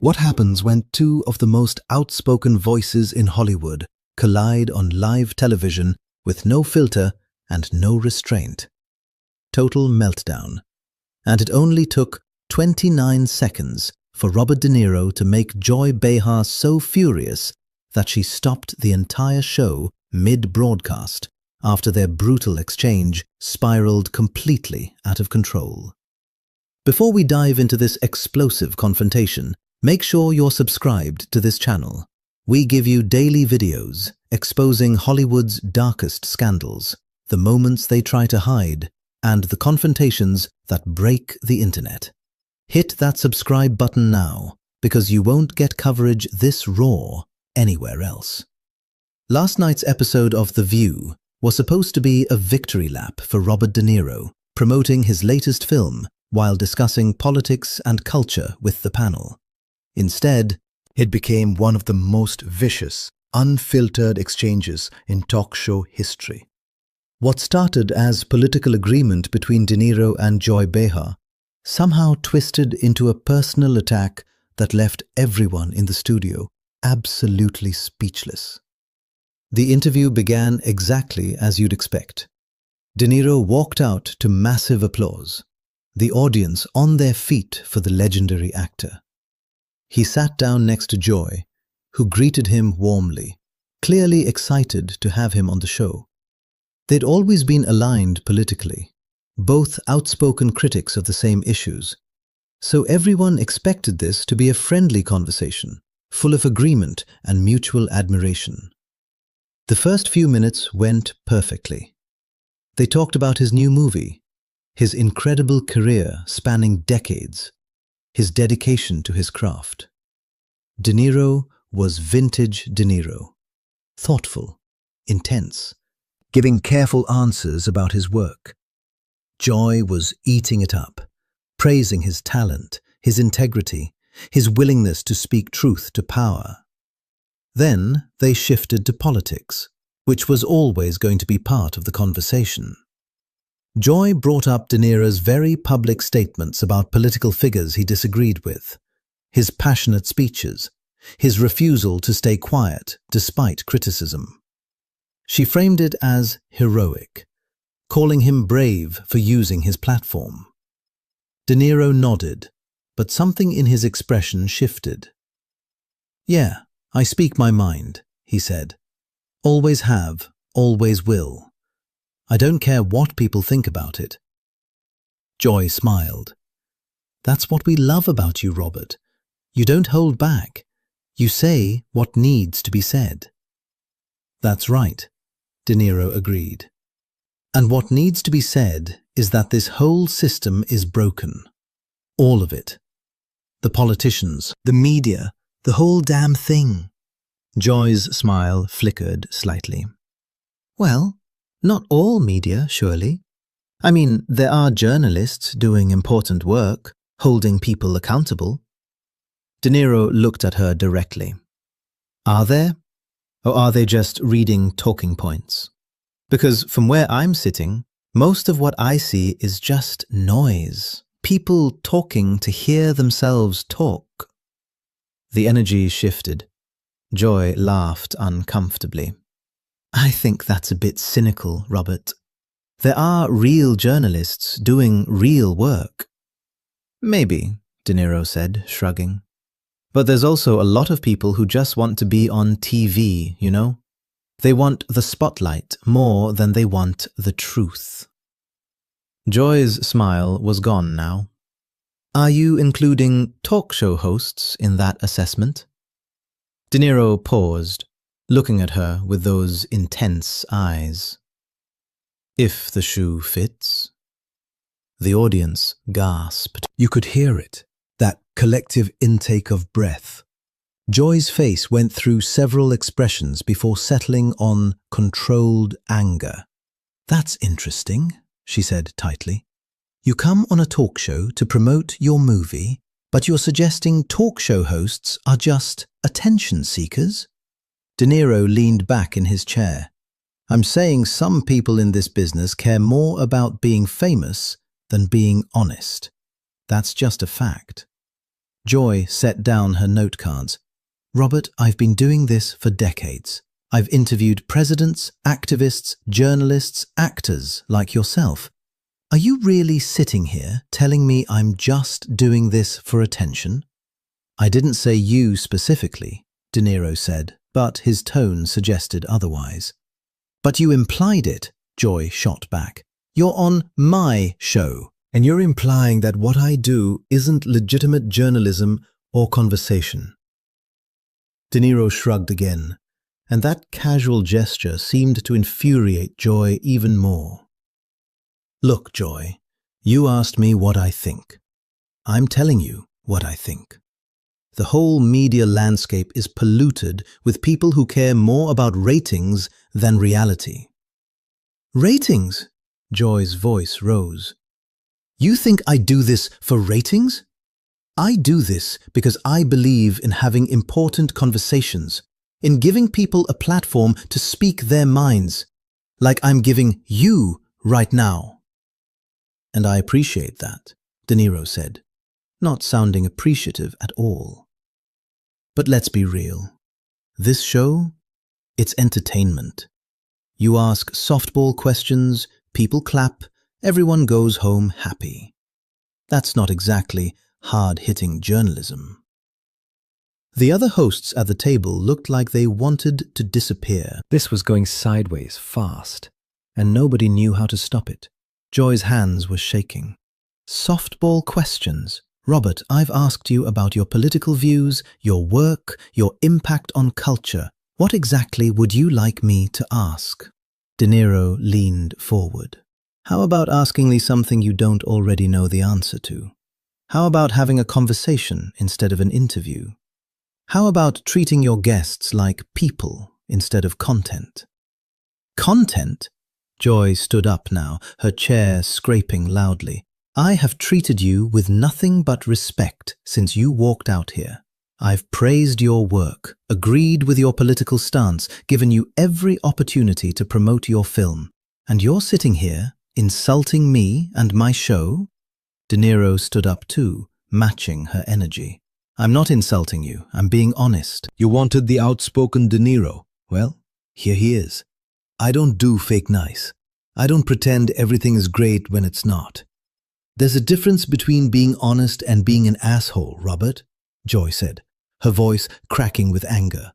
What happens when two of the most outspoken voices in Hollywood collide on live television with no filter and no restraint? Total meltdown. And it only took 29 seconds for Robert De Niro to make Joy Behar so furious that she stopped the entire show mid-broadcast after their brutal exchange spiraled completely out of control. Before we dive into this explosive confrontation, make sure you're subscribed to this channel. We give you daily videos exposing Hollywood's darkest scandals, the moments they try to hide, and the confrontations that break the internet. Hit that subscribe button now, because you won't get coverage this raw anywhere else. Last night's episode of The View was supposed to be a victory lap for Robert De Niro, promoting his latest film while discussing politics and culture with the panel. Instead, it became one of the most vicious, unfiltered exchanges in talk show history. What started as political agreement between De Niro and Joy Behar somehow twisted into a personal attack that left everyone in the studio absolutely speechless. The interview began exactly as you'd expect. De Niro walked out to massive applause, the audience on their feet for the legendary actor. He sat down next to Joy, who greeted him warmly, clearly excited to have him on the show. They'd always been aligned politically, both outspoken critics of the same issues, so everyone expected this to be a friendly conversation, full of agreement and mutual admiration. The first few minutes went perfectly. They talked about his new movie, his incredible career spanning decades, his dedication to his craft. De Niro was vintage De Niro, thoughtful, intense, giving careful answers about his work. Joy was eating it up, praising his talent, his integrity, his willingness to speak truth to power. Then they shifted to politics, which was always going to be part of the conversation. Joy brought up De Niro's very public statements about political figures he disagreed with, his passionate speeches, his refusal to stay quiet despite criticism. She framed it as heroic, calling him brave for using his platform. De Niro nodded, but something in his expression shifted. "Yeah, I speak my mind," he said. "Always have, always will. I don't care what people think about it." Joy smiled. "That's what we love about you, Robert. You don't hold back. You say what needs to be said." "That's right," De Niro agreed. "And what needs to be said is that this whole system is broken. All of it. The politicians, the media, the whole damn thing." Joy's smile flickered slightly. "Well, not all media, surely. I mean, there are journalists doing important work, holding people accountable." De Niro looked at her directly. "Are there? Or are they just reading talking points? Because from where I'm sitting, most of what I see is just noise. People talking to hear themselves talk." The energy shifted. Joy laughed uncomfortably. "I think that's a bit cynical, Robert. There are real journalists doing real work." "Maybe," De Niro said, shrugging. "But there's also a lot of people who just want to be on TV, you know? They want the spotlight more than they want the truth." Joy's smile was gone now. "Are you including talk show hosts in that assessment?" De Niro paused, looking at her with those intense eyes. "If the shoe fits." The audience gasped. You could hear it, that collective intake of breath. Joy's face went through several expressions before settling on controlled anger. "That's interesting," she said tightly. "You come on a talk show to promote your movie, but you're suggesting talk show hosts are just attention seekers?" De Niro leaned back in his chair. "I'm saying some people in this business care more about being famous than being honest. That's just a fact." Joy set down her note cards. Robert, I've been doing this for decades. I've interviewed presidents, activists, journalists, actors like yourself. Are you really sitting here telling me I'm just doing this for attention? I didn't say you specifically, De Niro said, but his tone suggested otherwise. But you implied it, Joy shot back. You're on my show, and you're implying that what I do isn't legitimate journalism or conversation. De Niro shrugged again, and that casual gesture seemed to infuriate Joy even more. Look, Joy, you asked me what I think. I'm telling you what I think. The whole media landscape is polluted with people who care more about ratings than reality. Ratings? Joy's voice rose. You think I do this for ratings? I do this because I believe in having important conversations, in giving people a platform to speak their minds, like I'm giving you right now. And I appreciate that, De Niro said, not sounding appreciative at all. But let's be real. This show, it's entertainment. You ask softball questions, people clap, everyone goes home happy. That's not exactly hard-hitting journalism. The other hosts at the table looked like they wanted to disappear. This was going sideways fast, and nobody knew how to stop it. Joy's hands were shaking. Softball questions. Robert, I've asked you about your political views, your work, your impact on culture. What exactly would you like me to ask? De Niro leaned forward. How about asking me something you don't already know the answer to? How about having a conversation instead of an interview? How about treating your guests like people instead of content? Content? Joy stood up now, her chair scraping loudly. I have treated you with nothing but respect since you walked out here. I've praised your work, agreed with your political stance, given you every opportunity to promote your film. And you're sitting here, insulting me and my show? De Niro stood up too, matching her energy. I'm not insulting you, I'm being honest. You wanted the outspoken De Niro. Well, here he is. I don't do fake nice. I don't pretend everything is great when it's not. There's a difference between being honest and being an asshole, Robert, Joy said, her voice cracking with anger.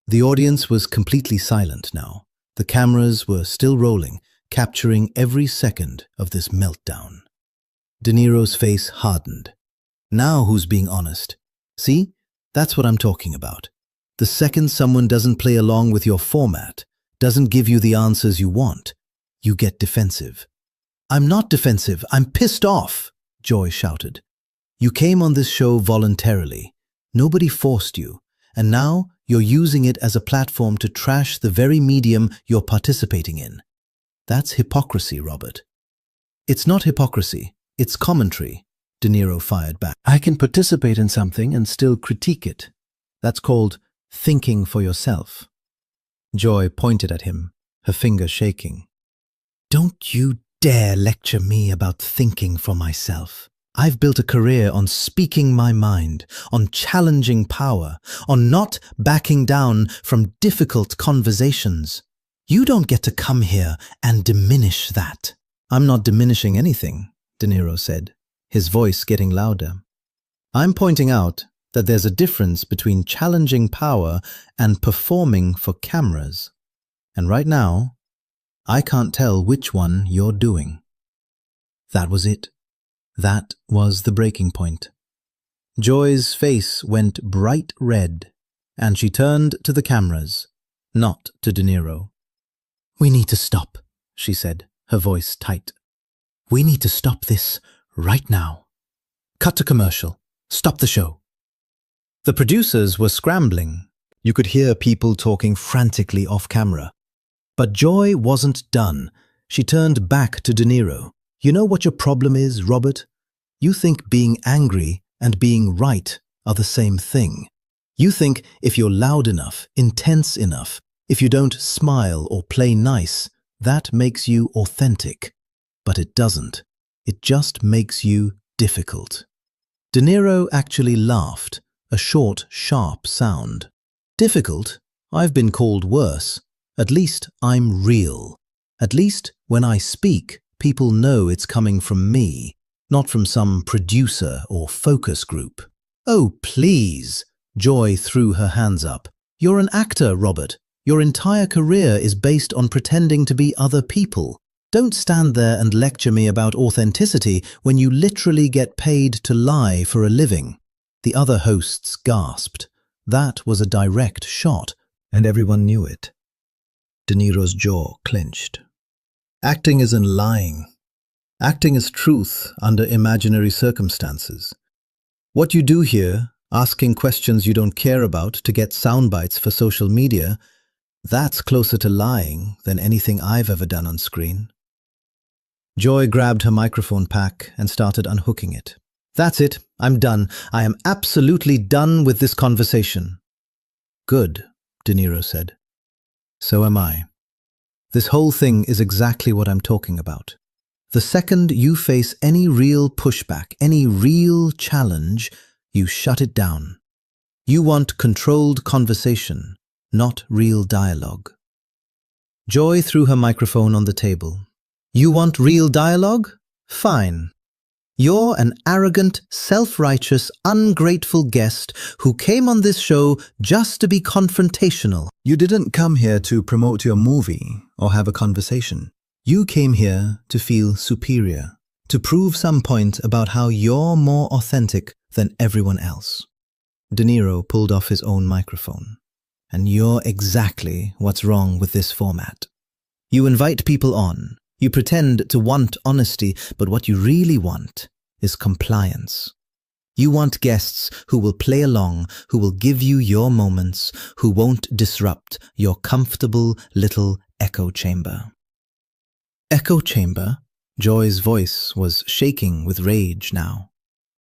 The audience was completely silent now. The cameras were still rolling, capturing every second of this meltdown. De Niro's face hardened. Now who's being honest? See, that's what I'm talking about. The second someone doesn't play along with your format, doesn't give you the answers you want, you get defensive. I'm not defensive, I'm pissed off, Joy shouted. You came on this show voluntarily. Nobody forced you, and now you're using it as a platform to trash the very medium you're participating in. That's hypocrisy, Robert. It's not hypocrisy, it's commentary, De Niro fired back. I can participate in something and still critique it. That's called thinking for yourself. Joy pointed at him, her finger shaking. Don't you dare lecture me about thinking for myself. I've built a career on speaking my mind, on challenging power, on not backing down from difficult conversations. You don't get to come here and diminish that. I'm not diminishing anything, De Niro said, his voice getting louder. I'm pointing out that there's a difference between challenging power and performing for cameras. And right now, I can't tell which one you're doing. That was it. That was the breaking point. Joy's face went bright red, and she turned to the cameras, not to De Niro. We need to stop, she said, her voice tight. We need to stop this right now. Cut to commercial. Stop the show. The producers were scrambling. You could hear people talking frantically off camera. But Joy wasn't done. She turned back to De Niro. You know what your problem is, Robert? You think being angry and being right are the same thing. You think if you're loud enough, intense enough, if you don't smile or play nice, that makes you authentic. But it doesn't. It just makes you difficult. De Niro actually laughed, a short, sharp sound. Difficult? I've been called worse. At least I'm real. At least when I speak, people know it's coming from me, not from some producer or focus group. Oh, please! Joy threw her hands up. You're an actor, Robert. Your entire career is based on pretending to be other people. Don't stand there and lecture me about authenticity when you literally get paid to lie for a living. The other hosts gasped. That was a direct shot, and everyone knew it. De Niro's jaw clenched. Acting isn't lying. Acting is truth under imaginary circumstances. What you do here, asking questions you don't care about to get sound bites for social media, that's closer to lying than anything I've ever done on screen. Joy grabbed her microphone pack and started unhooking it. That's it. I'm done. I am absolutely done with this conversation. Good, De Niro said. So am I. This whole thing is exactly what I'm talking about. The second you face any real pushback, any real challenge, you shut it down. You want controlled conversation, not real dialogue. Joy threw her microphone on the table. You want real dialogue? Fine. You're an arrogant, self-righteous, ungrateful guest who came on this show just to be confrontational. You didn't come here to promote your movie or have a conversation. You came here to feel superior, to prove some point about how you're more authentic than everyone else. De Niro pulled off his own microphone. And you're exactly what's wrong with this format. You invite people on. You pretend to want honesty, but what you really want is compliance. You want guests who will play along, who will give you your moments, who won't disrupt your comfortable little echo chamber. Echo chamber? Joy's voice was shaking with rage now.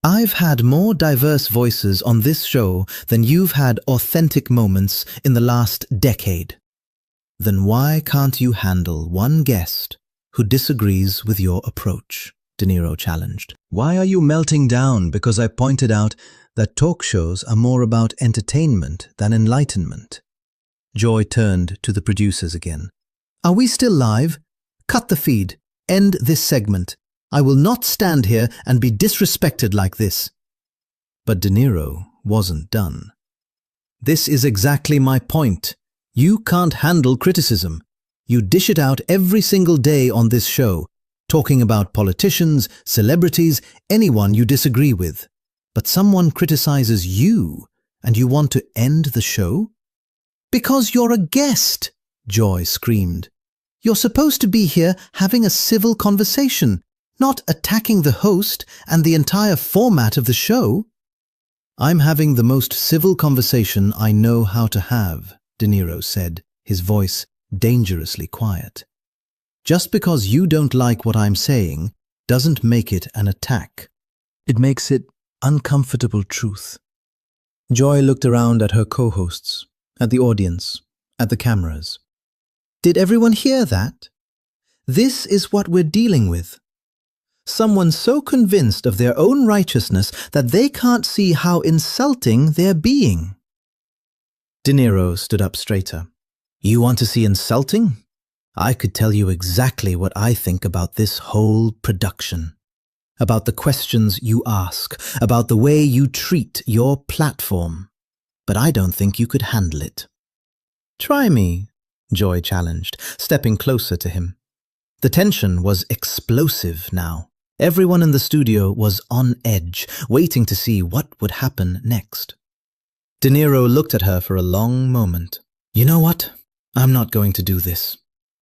I've had more diverse voices on this show than you've had authentic moments in the last decade. Then why can't you handle one guest who disagrees with your approach? De Niro challenged. Why are you melting down because I pointed out that talk shows are more about entertainment than enlightenment? Joy turned to the producers again. Are we still live? Cut the feed. End this segment. I will not stand here and be disrespected like this. But De Niro wasn't done. This is exactly my point. You can't handle criticism. You dish it out every single day on this show, talking about politicians, celebrities, anyone you disagree with. But someone criticizes you, and you want to end the show? Because you're a guest, Joy screamed. You're supposed to be here having a civil conversation, not attacking the host and the entire format of the show. I'm having the most civil conversation I know how to have, De Niro said, his voice dangerously quiet. Just because you don't like what I'm saying doesn't make it an attack. It makes it uncomfortable truth. Joy looked around at her co-hosts, at the audience, at the cameras. Did everyone hear that? This is what we're dealing with. Someone so convinced of their own righteousness that they can't see how insulting they're being. De Niro stood up straighter. You want to see insulting? I could tell you exactly what I think about this whole production. About the questions you ask, about the way you treat your platform. But I don't think you could handle it. Try me, Joy challenged, stepping closer to him. The tension was explosive now. Everyone in the studio was on edge, waiting to see what would happen next. De Niro looked at her for a long moment. You know what? I'm not going to do this.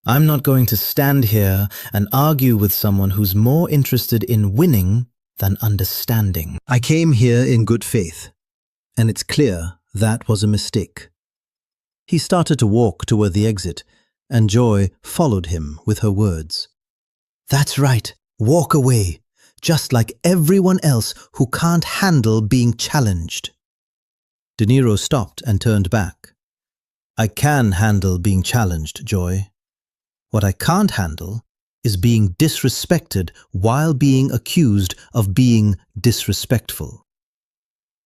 I'm not going to stand here and argue with someone who's more interested in winning than understanding. I came here in good faith, and it's clear that was a mistake. He started to walk toward the exit, and Joy followed him with her words. That's right, walk away, just like everyone else who can't handle being challenged. De Niro stopped and turned back. I can handle being challenged, Joy. What I can't handle is being disrespected while being accused of being disrespectful.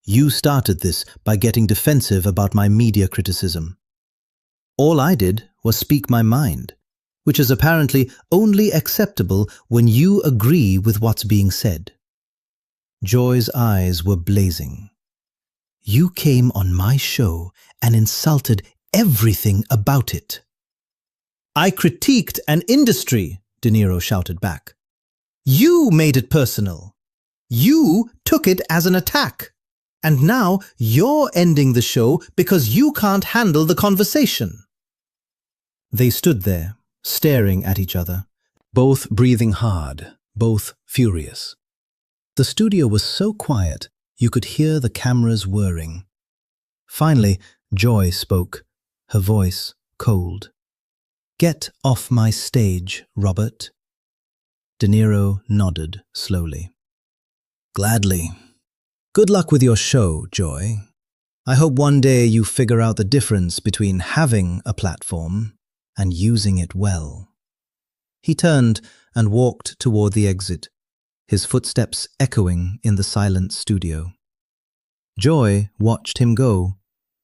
You started this by getting defensive about my media criticism. All I did was speak my mind, which is apparently only acceptable when you agree with what's being said. Joy's eyes were blazing. You came on my show and insulted everything about it. I critiqued an industry, Niro shouted back. You made it personal. You took it as an attack. And now you're ending the show because you can't handle the conversation. They stood there, staring at each other, both breathing hard, both furious. The studio was so quiet, you could hear the cameras whirring. Finally, Joy spoke, her voice cold. Get off my stage, Robert. Niro nodded slowly. Gladly. Good luck with your show, Joy. I hope one day you figure out the difference between having a platform and using it well. He turned and walked toward the exit, his footsteps echoing in the silent studio. Joy watched him go,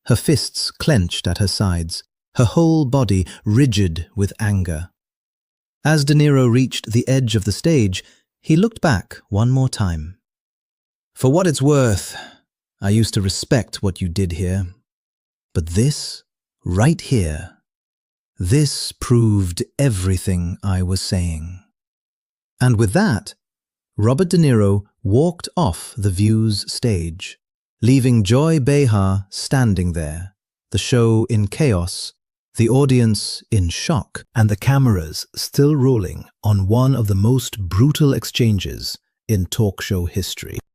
her fists clenched at her sides, her whole body rigid with anger. As Niro reached the edge of the stage, he looked back one more time. For what it's worth, I used to respect what you did here. But this, right here, this proved everything I was saying. And with that, Robert Niro walked off the View's stage, leaving Joy Behar standing there, the show in chaos, the audience in shock, and the cameras still rolling on one of the most brutal exchanges in talk show history.